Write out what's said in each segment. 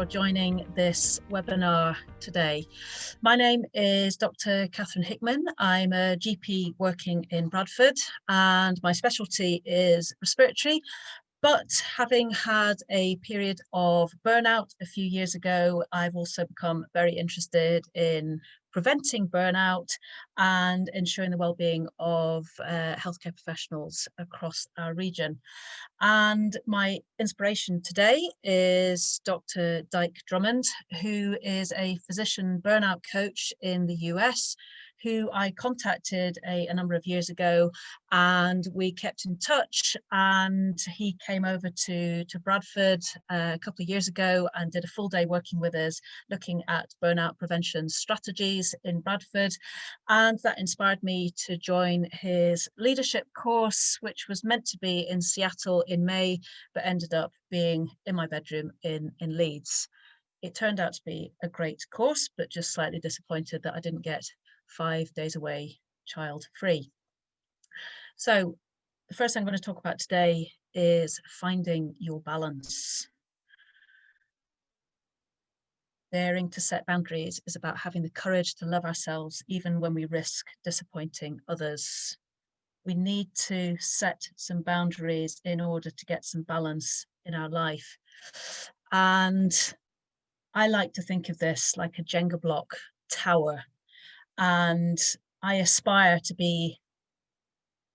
for joining this webinar today. My name is Dr. Catherine Hickman. I'm a GP working in Bradford and my specialty is respiratory. But having had a period of burnout a few years ago, I've also become very interested in preventing burnout and ensuring the well-being of healthcare professionals across our region. And my inspiration today is Dr. Dyke Drummond, who is a physician burnout coach in the US, who I contacted a number of years ago, and we kept in touch, and he came over to Bradford a couple of years ago and did a full day working with us, looking at burnout prevention strategies in Bradford. And that inspired me to join his leadership course, which was meant to be in Seattle in May, but ended up being in my bedroom in Leeds. It turned out to be a great course, but just slightly disappointed that I didn't get 5 days away child free. So the first thing I'm going to talk about today is finding your balance. Daring to set boundaries is about having the courage to love ourselves even when we risk disappointing others. We need to set some boundaries in order to get some balance in our life. And I like to think of this like a Jenga block tower. And I aspire to be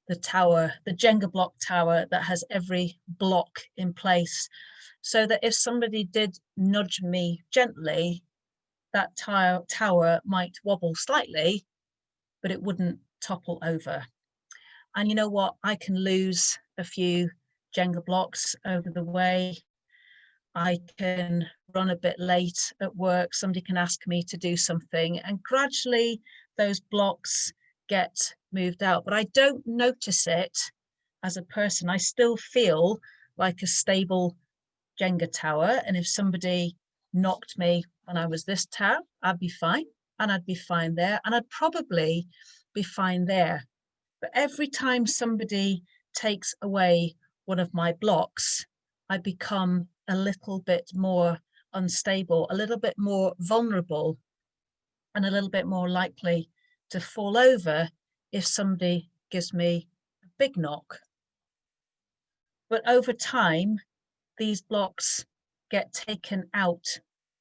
the tower, the Jenga block tower that has every block in place, so that if somebody did nudge me gently, that tower might wobble slightly, but it wouldn't topple over. And you know what? I can lose a few Jenga blocks over the way. I can run a bit late at work. Somebody can ask me to do something, and gradually those blocks get moved out. But I don't notice it as a person. I still feel like a stable Jenga tower. And if somebody knocked me when I was this tall, I'd be fine. And I'd be fine there. And I'd probably be fine there. But every time somebody takes away one of my blocks, I become a little bit more unstable, a little bit more vulnerable, and a little bit more likely to fall over if somebody gives me a big knock. But over time, these blocks get taken out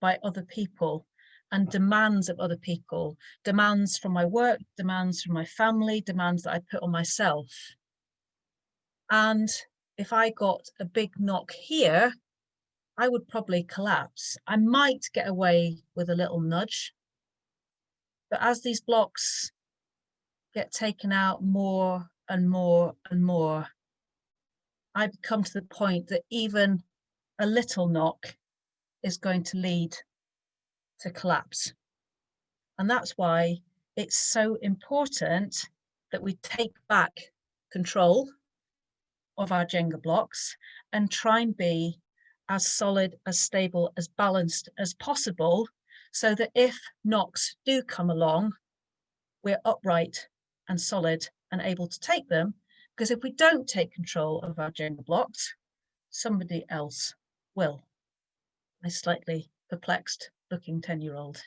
by other people and demands of other people, demands from my work, demands from my family, demands that I put on myself. And if I got a big knock here, I would probably collapse. I might get away with a little nudge, but as these blocks get taken out more and more and more, I come to the point that even a little knock is going to lead to collapse. And that's why it's so important that we take back control of our Jenga blocks and try and be as solid, as stable, as balanced as possible, so that if knocks do come along, we're upright and solid and able to take them. Because if we don't take control of our Jenga blocks, somebody else will. A slightly perplexed looking 10-year-old.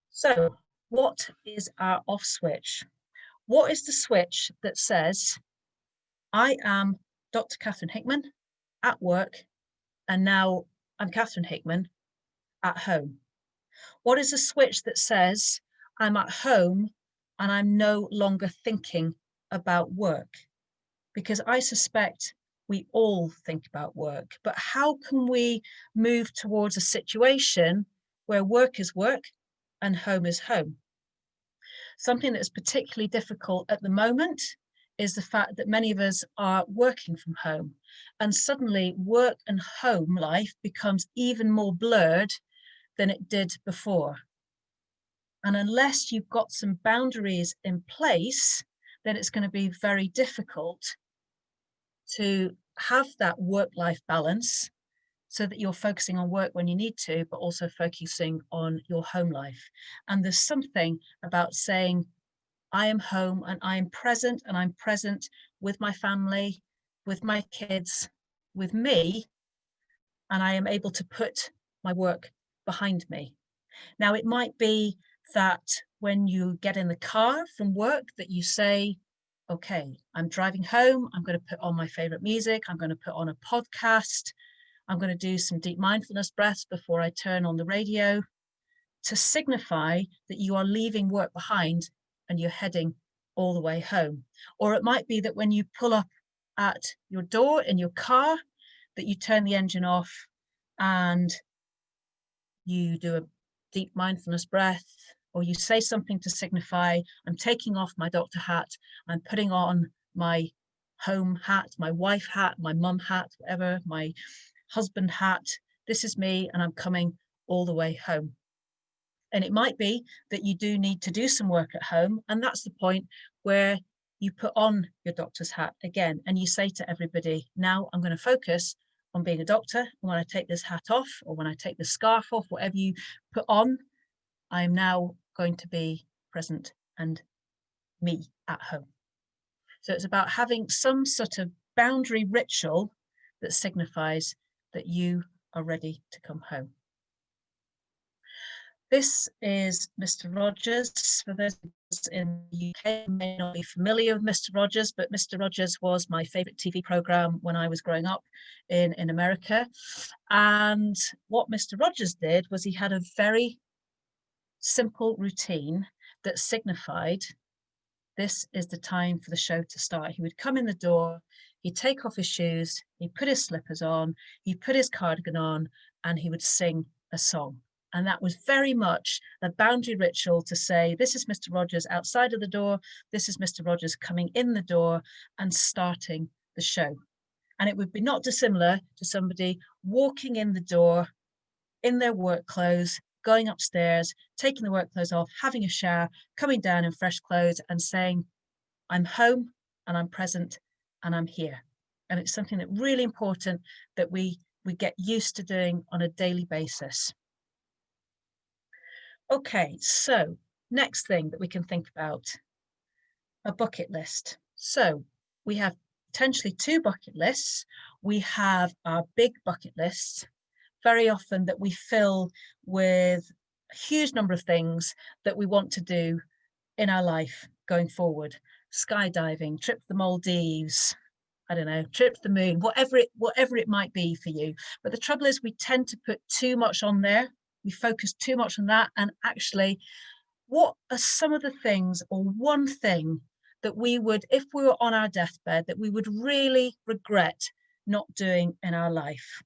So what is our off switch? What is the switch that says, I am Dr. Catherine Hickman at work, and now I'm Catherine Hickman at home? What is the switch that says, I'm at home and I'm no longer thinking about work? Because I suspect we all think about work, but how can we move towards a situation where work is work and home is home? Something that's particularly difficult at the moment is the fact that many of us are working from home, and suddenly work and home life becomes even more blurred than it did before. And unless you've got some boundaries in place, then it's going to be very difficult to have that work-life balance, so that you're focusing on work when you need to, but also focusing on your home life. And there's something about saying, I am home and I'm present, and I'm present with my family, with my kids, with me, and I am able to put my work behind me. Now, it might be that when you get in the car from work that you say, okay, I'm driving home, I'm going to put on my favorite music, I'm going to put on a podcast, I'm going to do some deep mindfulness breaths before I turn on the radio, to signify that you are leaving work behind and you're heading all the way home. Or it might be that when you pull up at your door in your car, that you turn the engine off and you do a deep mindfulness breath, or you say something to signify, I'm taking off my doctor hat, I'm putting on my home hat, my wife hat, my mum hat, whatever, my husband hat. This is me, and I'm coming all the way home. And it might be that you do need to do some work at home, and that's the point where you put on your doctor's hat again and you say to everybody, now I'm going to focus on being a doctor. When I take this hat off, or when I take the scarf off, whatever you put on, I am now going to be present and me at home. So it's about having some sort of boundary ritual that signifies that you are ready to come home. This is Mr. Rogers. For those of us in the UK who may not be familiar with Mr. Rogers, but Mr. Rogers was my favorite TV program when I was growing up in America. And what Mr. Rogers did was he had a very simple routine that signified this is the time for the show to start. He would come in the door, he'd take off his shoes, he'd put his slippers on, he'd put his cardigan on, and he would sing a song. And that was very much a boundary ritual to say, this is Mr. Rogers outside of the door, this is Mr. Rogers coming in the door and starting the show. And it would be not dissimilar to somebody walking in the door in their work clothes, going upstairs, taking the work clothes off, having a shower, coming down in fresh clothes and saying, I'm home and I'm present and I'm here. And it's something that really important that we get used to doing on a daily basis. Okay, so next thing that we can think about, a bucket list. So we have potentially two bucket lists. We have our big bucket lists, very often that we fill with a huge number of things that we want to do in our life going forward. Skydiving, trip to the Maldives, I don't know, trip to the moon, whatever it might be for you. But the trouble is we tend to put too much on there. We focus too much on that. And actually, what are some of the things, or one thing that we would, if we were on our deathbed, that we would really regret not doing in our life?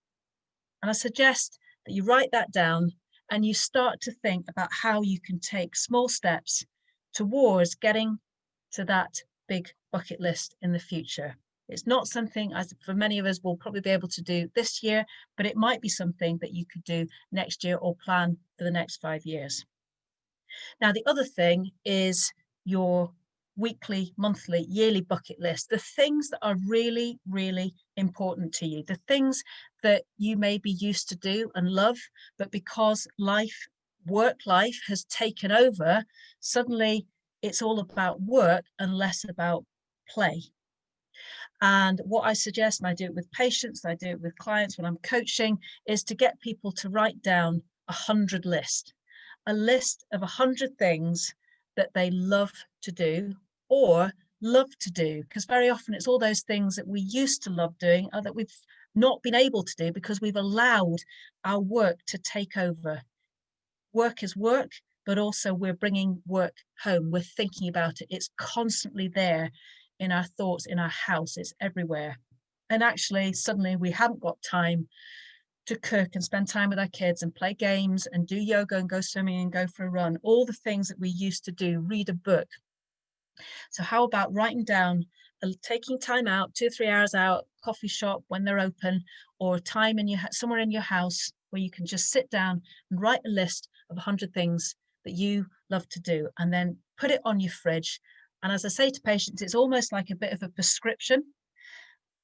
And I suggest that you write that down and you start to think about how you can take small steps towards getting to that big bucket list in the future. It's not something, as for many of us, we'll probably be able to do this year, but it might be something that you could do next year or plan for the next 5 years. Now, the other thing is your weekly, monthly, yearly bucket list, the things that are really, really important to you, the things that you may be used to do and love, but because work life has taken over, suddenly it's all about work and less about play. And what I suggest, and I do it with patients, I do it with clients when I'm coaching, is to get people to write down 100 list, a list of 100 things that they love to do or love to do, because very often it's all those things that we used to love doing or that we've not been able to do because we've allowed our work to take over. Work is work, but also we're bringing work home. We're thinking about it. It's constantly there in our thoughts, in our house. It's everywhere. And actually, suddenly we haven't got time to cook and spend time with our kids and play games and do yoga and go swimming and go for a run, all the things that we used to do, read a book. So how about writing down, taking time out, 2 or 3 hours out, coffee shop when they're open, or time in somewhere in your house where you can just sit down and write a list of 100 things that you love to do, and then put it on your fridge. And as I say to patients, it's almost like a bit of a prescription.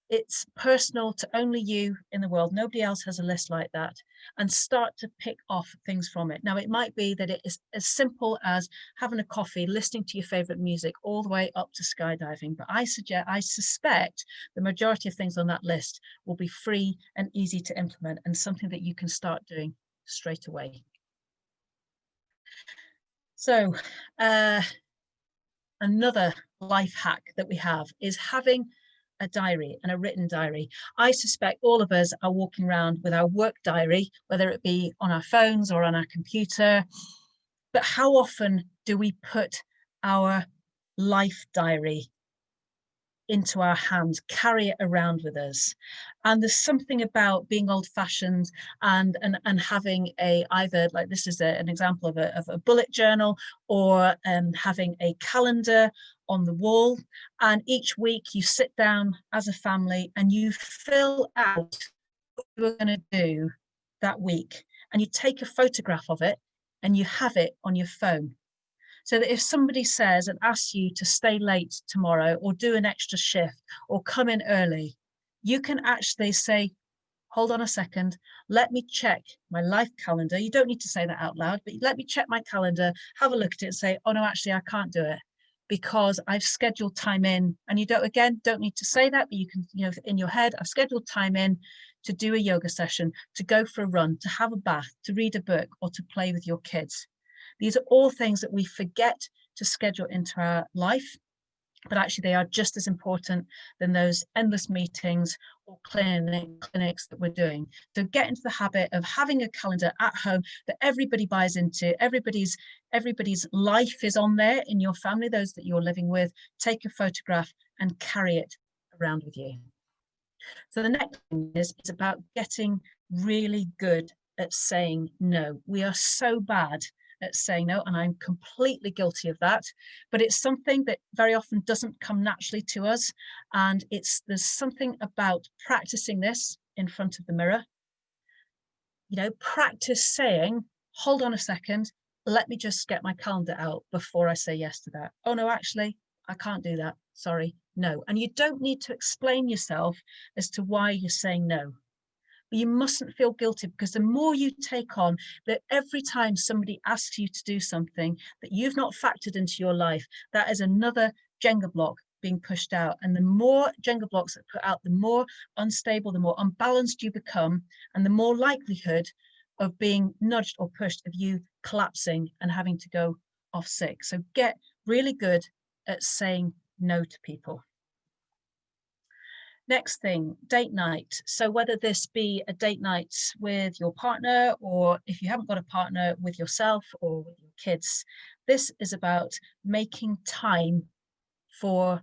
It's personal to only you in the world. Nobody else has a list like that, and start to pick off things from it. Now, it might be that it is as simple as having a coffee, listening to your favorite music, all the way up to skydiving. But I suspect the majority of things on that list will be free and easy to implement, and something that you can start doing straight away. So, another life hack that we have is having a diary, and a written diary. I suspect all of us are walking around with our work diary, whether it be on our phones or on our computer. But how often do we put our life diary into our hands, carry it around with us? And there's something about being old-fashioned and having a, either, like this is an example of a bullet journal, or having a calendar on the wall, and each week you sit down as a family and you fill out what you're going to do that week, and you take a photograph of it and you have it on your phone, so that if somebody says and asks you to stay late tomorrow, or do an extra shift, or come in early, you can actually say, hold on a second, let me check my life calendar. You don't need to say that out loud, but let me check my calendar, have a look at it and say, oh no, actually I can't do it because I've scheduled time in. And you don't need to say that, but you can, in your head, I've scheduled time in to do a yoga session, to go for a run, to have a bath, to read a book, or to play with your kids. These are all things that we forget to schedule into our life, but actually they are just as important than those endless meetings or clinics that we're doing. So get into the habit of having a calendar at home that everybody buys into. Everybody's life is on there in your family, those that you're living with. Take a photograph and carry it around with you. So the next thing is about getting really good at saying no. We are so bad at saying no, and I'm completely guilty of that, but it's something that very often doesn't come naturally to us. And there's something about practicing this in front of the mirror. Practice saying, hold on a second, let me just get my calendar out before I say yes to that. Oh no, actually, I can't do that. Sorry, no. And you don't need to explain yourself as to why you're saying no. But you mustn't feel guilty, because the more you take on, that every time somebody asks you to do something that you've not factored into your life, that is another Jenga block being pushed out. And the more Jenga blocks that put out, the more unstable, the more unbalanced you become, and the more likelihood of being nudged or pushed of you collapsing and having to go off sick. So get really good at saying no to people. Next thing, date night. So whether this be a date night with your partner, or if you haven't got a partner, with yourself or with your kids, this is about making time for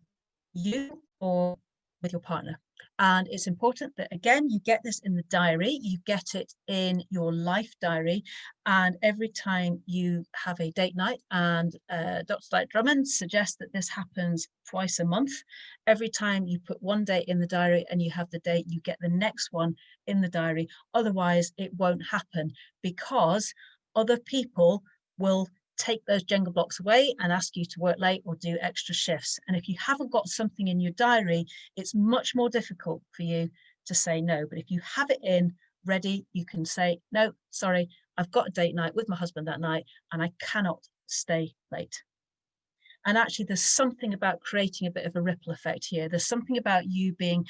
you or with your partner. And it's important that, again, you get this in the diary, you get it in your life diary. And every time you have a date night, and Dr. Dyke Drummond suggests that this happens twice a month, every time you put one date in the diary and you have the date, you get the next one in the diary. Otherwise, it won't happen, because other people will take those Jenga blocks away and ask you to work late or do extra shifts. And if you haven't got something in your diary, it's much more difficult for you to say no. But if you have it in ready, you can say, no, sorry, I've got a date night with my husband that night and I cannot stay late. And actually, there's something about creating a bit of a ripple effect here. There's something about you being,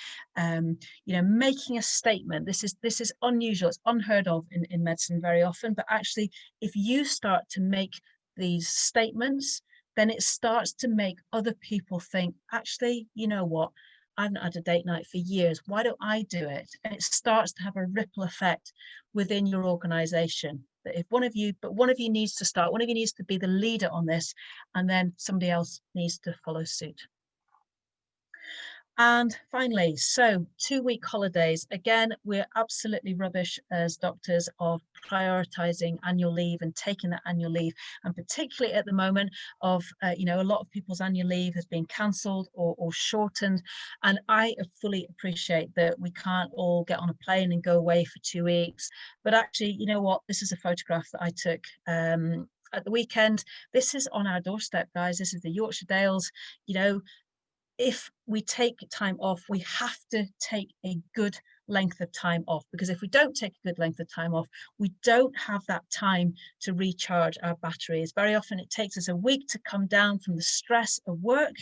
making a statement. This is unusual. It's unheard of in medicine very often. But actually, if you start to make these statements, then it starts to make other people think, actually, you know what? I haven't had a date night for years. Why don't I do it? And it starts to have a ripple effect within your organization. That if one of you needs to start, one of you needs to be the leader on this, and then somebody else needs to follow suit. And finally, so 2-week holidays. Again, we're absolutely rubbish as doctors of prioritizing annual leave and taking that annual leave. And particularly at the moment of, a lot of people's annual leave has been cancelled or shortened. And I fully appreciate that we can't all get on a plane and go away for 2 weeks. But actually, you know what? This is a photograph that I took at the weekend. This is on our doorstep, guys. This is the Yorkshire Dales. if we take time off, we have to take a good length of time off, because if we don't take a good length of time off, we don't have that time to recharge our batteries. Very often it takes us a week to come down from the stress of work,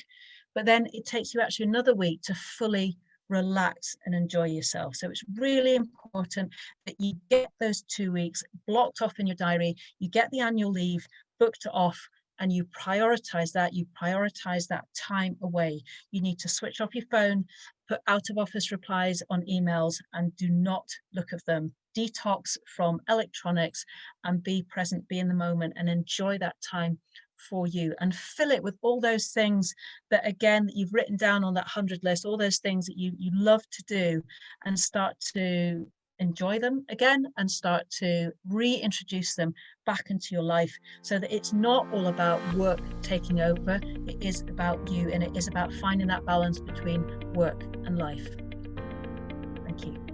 but then it takes you actually another week to fully relax and enjoy yourself. So it's really important that you get those 2 weeks blocked off in your diary, you get the annual leave booked off, and you prioritize that time away. You need to switch off your phone, put out of office replies on emails, and do not look at them. Detox from electronics and be present, be in the moment, and enjoy that time for you, and fill it with all those things that, again, that you've written down on that 100 list, all those things that you love to do, and start to enjoy them again, and start to reintroduce them back into your life, so that it's not all about work taking over. It is about you, and it is about finding that balance between work and life. Thank you.